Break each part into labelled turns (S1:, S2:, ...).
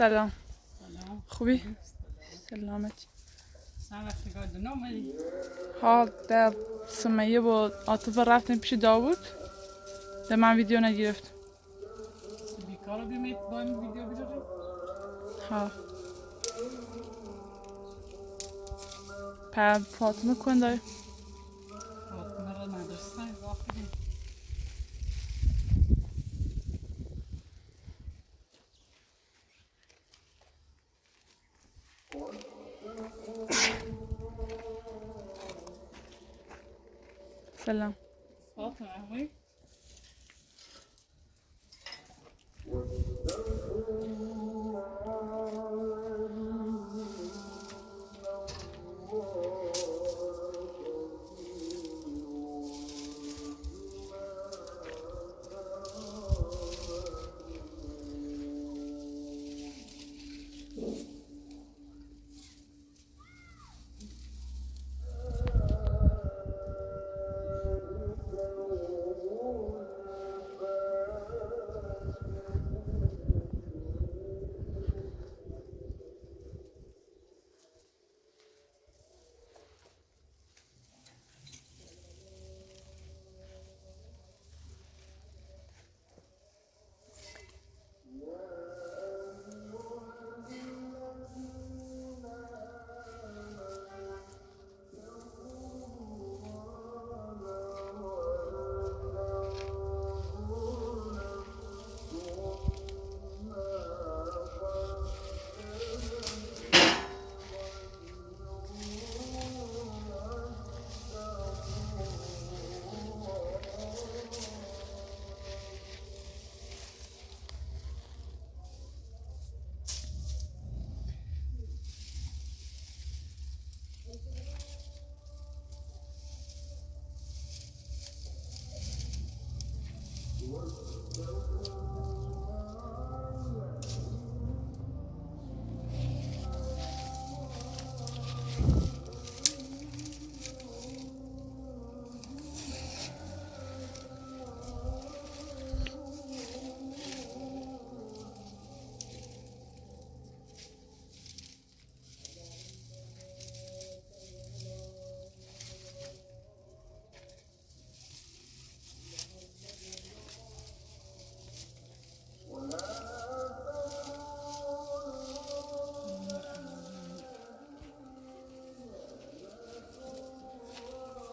S1: سلام.
S2: سلام.
S1: خوبی؟ سلامتی.
S2: چند وقتی گاردن اومدی؟
S1: ها در سمیه با عاطفه رفتیم پیش داوود. در من ویدیو نگرفت.
S2: بیکارو بیمید با این ویدیو بجاری؟
S1: ها پر فاطمه کنده.
S2: فاطمه را مدرسه واقعی.
S1: سلام.
S2: فاطمه احوی؟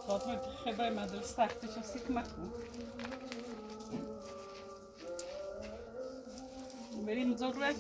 S2: فاطمه خبر مدرسه تختش هستی کمک کن. بریم زورک.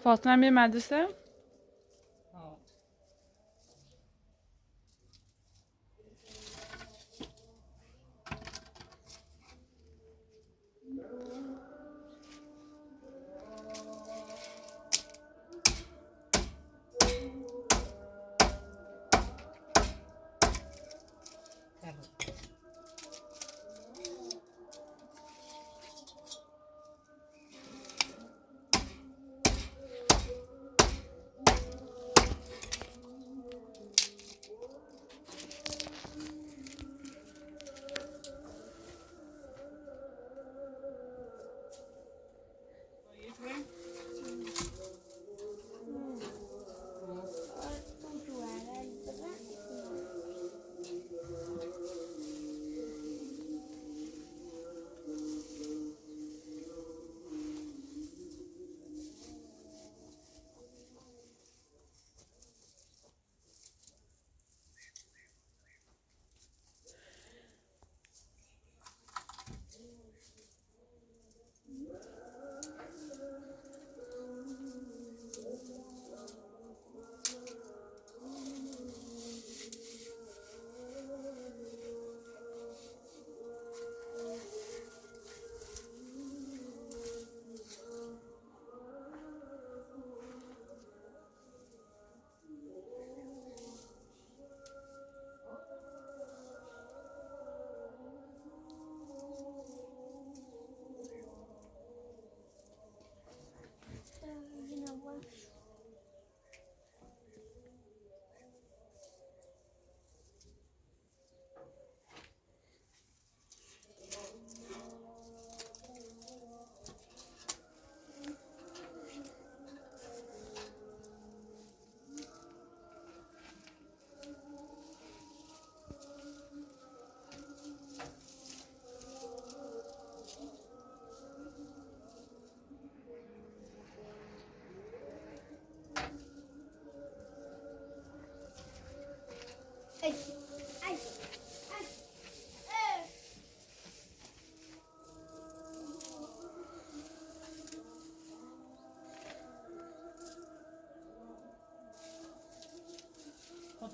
S1: فاطمه میره مدرسه.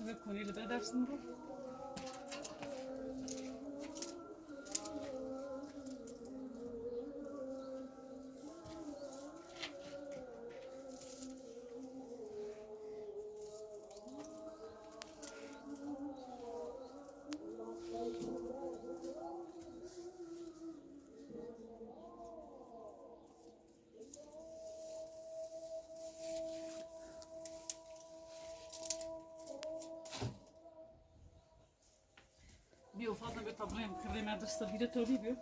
S2: ve konuyla da edersin bu. Bir ufak da bir tabloya kırdım adresta bile tabii bir.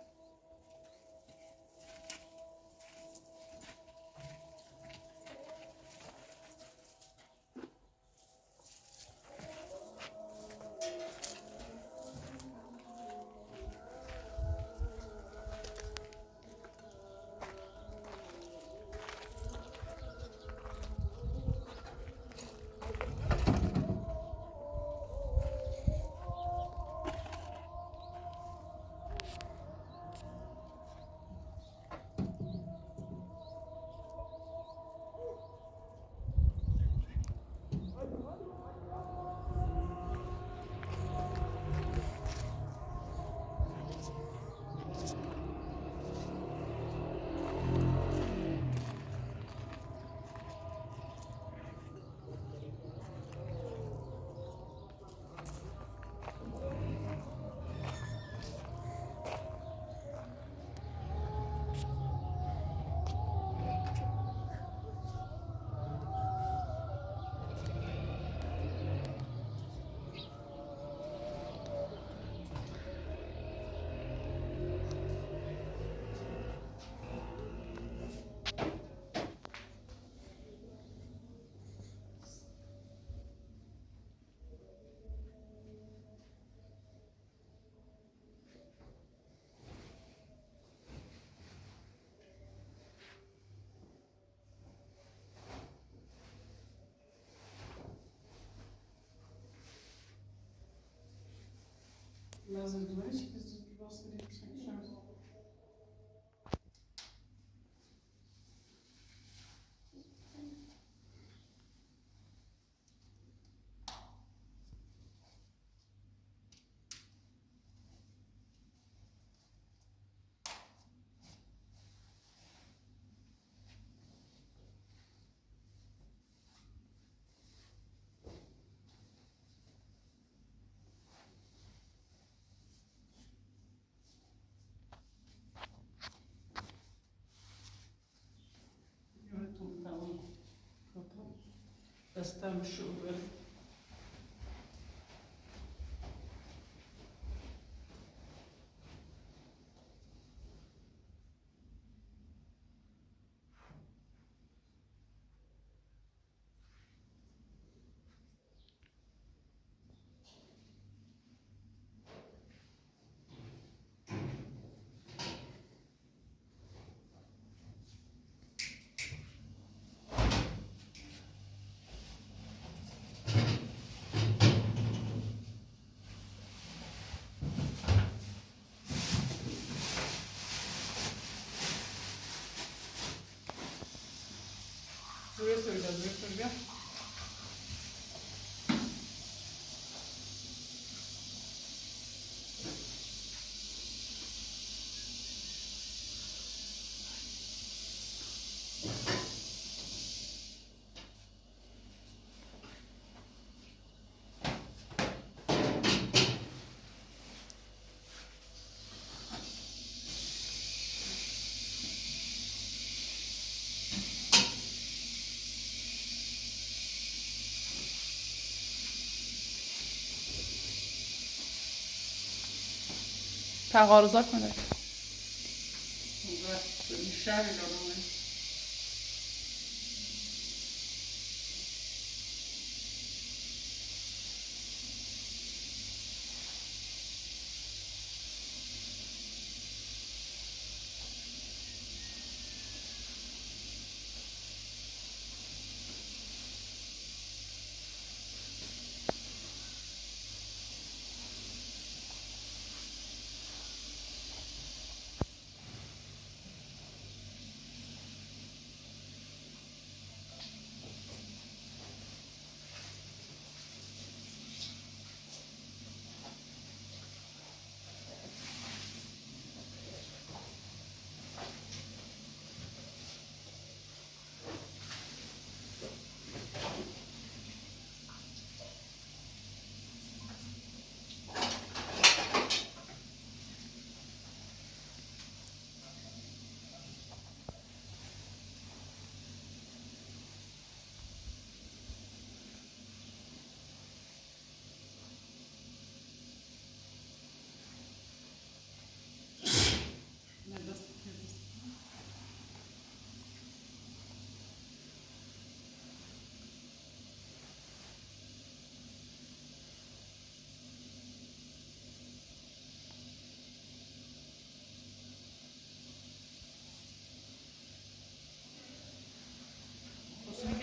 S2: Lazım değil mi? Biz bir basmayı yapmışlar. Yönetim tamam. Kapı. Göstermiş şu böyle. Buraya söyleyeceğiz, buraya söyleyeceğim.
S1: تقارضات کنه.
S2: Burada bir şey veriyorum.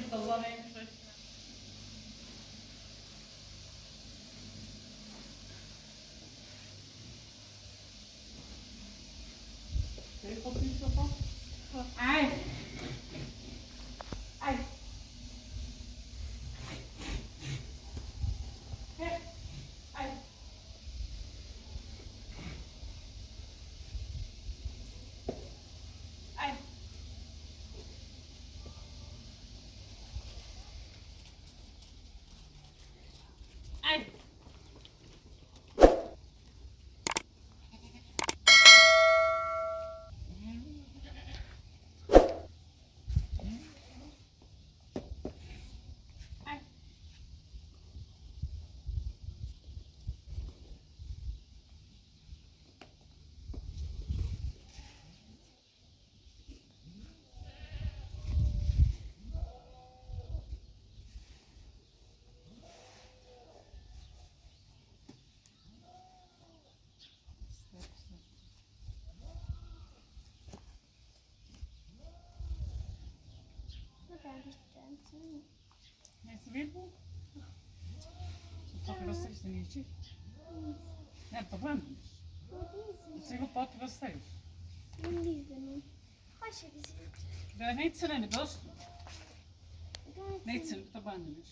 S2: تازه نمیشه. خیلی خوب نیست بخواه. ای ای ای ای ای Neyse bir bu. Pode você sentir? Não, tô vendo. Você não pode você. Ben neyse ne dost. Neyse tabanmış.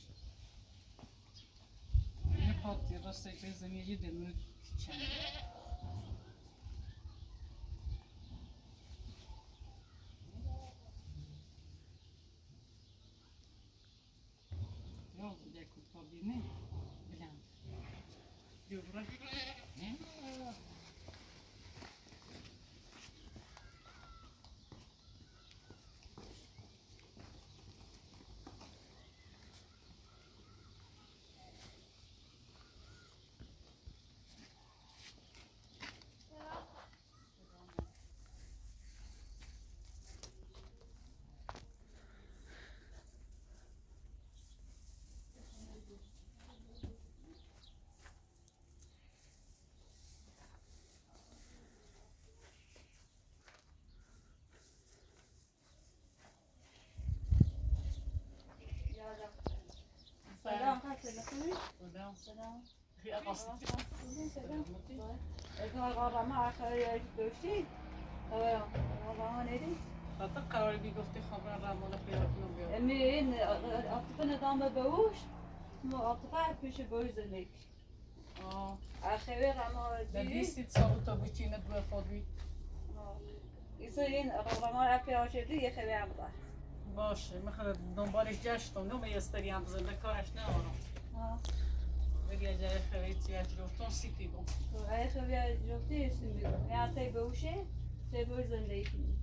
S2: Ne pode ya dost ekleyin yedi mi çen. Yok ya kurtar ne? Bilen. Diyor buraya. Ne?
S3: سلام خیلی خوبی؟
S2: سلام. خیلی قصد.
S3: سلام. اگه ما آخری داشتی؟ آقا ندی؟
S2: حتی قرار بیگفتی خبر رمال خیارتون بیاد.
S3: امین عاطفه ندام بهوش ما عاطفه پیش بوی زندگی. آخری رمال
S2: در
S3: دیدی؟
S2: 20 سال تا بچینت به خودی.
S3: این رمال افیار شدی یه خیلی هم دار.
S2: باشه میخواد دنبالش گشتم نو میستری هم زنده کارش ندارم. بگه جای خیلی اجرفتون سیتی بون.
S3: ای خیلی جفتی استیم بیرون. یا تی بهوشه تی بوی زندگی.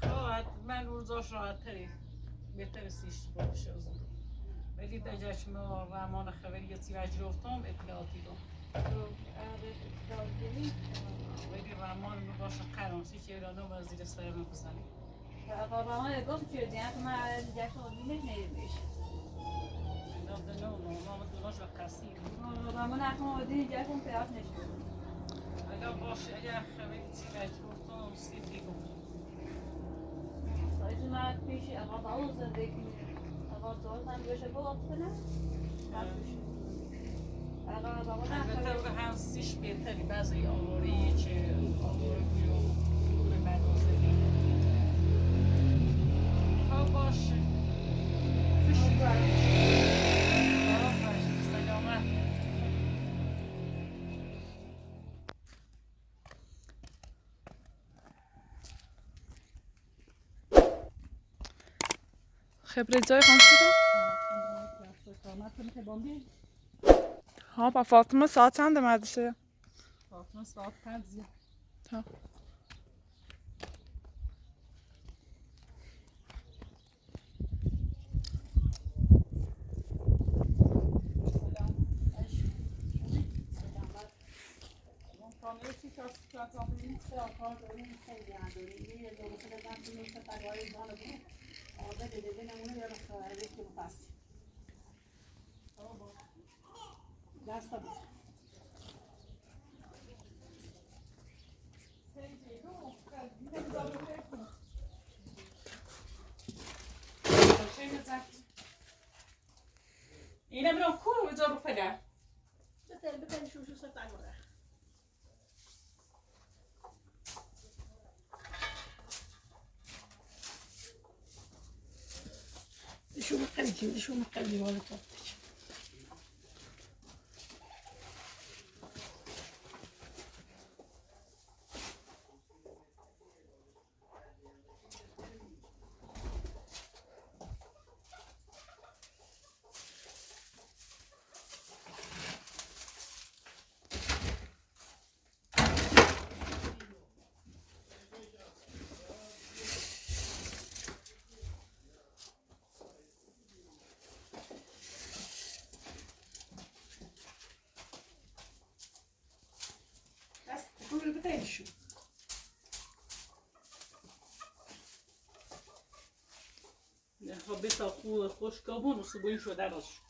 S2: راحت من روزاش راحت تری بهتر سیش باشه از اون. ولی در جشن رمان خبری یه تی اجرفتم اطلاعاتی دم. ولی رمان باشه قرانسی که ایرانو وزیر سرم بزنی.
S3: رمان گفت که دیگه ما جشن آدمیش نیمیش.
S2: نه ما دوناش و کسی.
S3: رمان اکنون آدمی جشن پیاف نشد.
S2: اگر باشه اگر خبری تی اجرفتم سیتی بون.
S3: سایز من پیش آقا زندگی آقا دولت هم بشه بود کنه.
S2: البته هم سیش بهتری بعضی آواری چه آواری بیرو به مدرسه ها باشه خوشی سلامت
S1: خبره جای خان شده؟ ها با فاطمه ساعت چند مدرسه؟
S2: فاطمه ساعت 5
S1: ها
S2: اینه برام کو بذارو فعلا
S4: بتن شو صرت عمره شو مقلدي ولا طبتش شو
S2: خب بسا خوش کابون و صبحین شده راست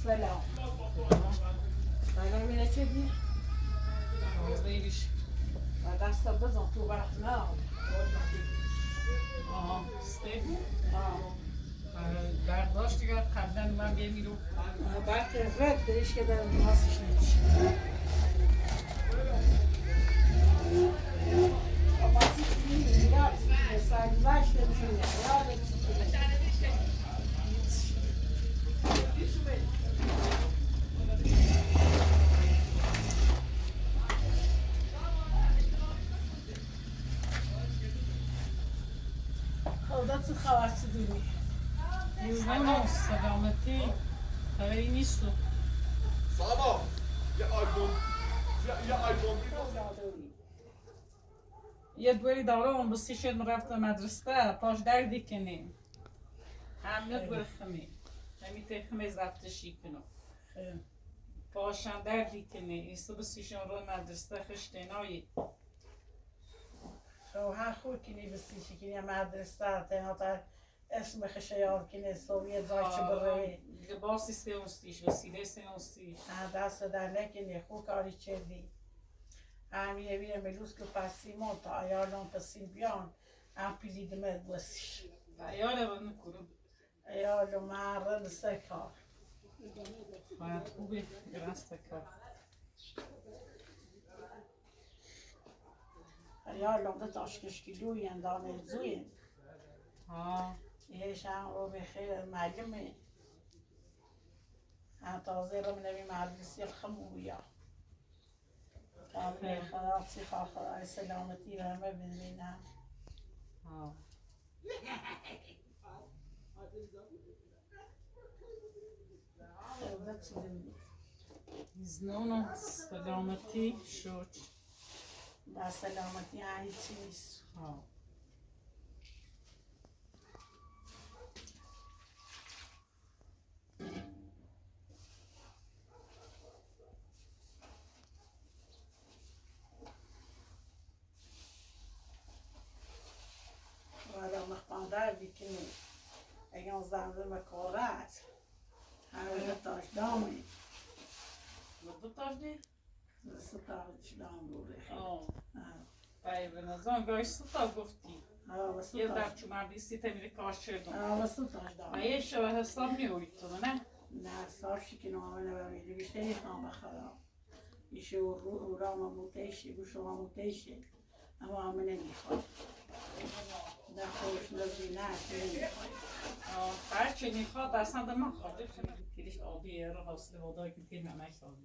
S4: سلام سلام اینه چه دی؟
S2: روزیش
S4: و دست بزن تو وقت نه
S2: استیبل
S4: آه
S2: برداشت دیگر قبلا من بیمیرو
S4: بعد رد دریش که در ناسش نیچ بازی کنی یاد سالماش نمیشه یاد خودت خواست دونی
S2: روزنامه سلامتی خبری نیست
S5: سلام یه آلبوم یه آلبوم
S2: یه دوری دوره اون بسی شد رفتم مدرسه پاش دردی کنیم همه دوری خمی همی تخمی زفتشی کنم پاشم دردی کنی ایسته بسیشون رو مدرسه خشتینایی
S4: شوهر خود کنی بسیشی کنی مدرسه تنها تا اسم خشیار کنی سویت زایچه بره
S2: لباس استیونستیش وسیله استیونستیش
S4: دست در نکنی خود کاری چه دی همیه بیره ملوس که پسیمون تا ایالان پسیم بیان هم پیلی دمت بسیش
S2: ایاله بانو کرو
S4: ایالو مرد سکار
S2: باید خوبه گرست کار
S4: ایالو ده تاشکش کلوی اندانه زوی یهش هم رو بخیر معلمه هم تازه رو منوی مدرسی الخمویا کامل خلاصی خواهد سلامتی رو همه ببینم خودت دونی
S2: زنون سلامتی شد
S4: با سلامتی هایی چیست کنی اگه زنده مکارت همه تاش دامی
S2: دو تاش دی؟
S4: ستارش دام دوره
S2: آه باید به نظرم گاهی ستا گفتی یه
S4: ستارش
S2: در چون من بیستی تمیری کاش شدم
S4: ستارش دام
S2: و یه شبه حساب میوید تو نه؟
S4: نه صافشی که نامه نبمیده بیشتری نام بخرم ایشه او رام موتیشه گوش رام موتیشه اما همه نمیخواد نه خوش نزدی نه نمیخواد
S2: هرچی میخواد اصلا به من خواهد کلیش آبی رو حاصل وادایی که تیم نمیخواد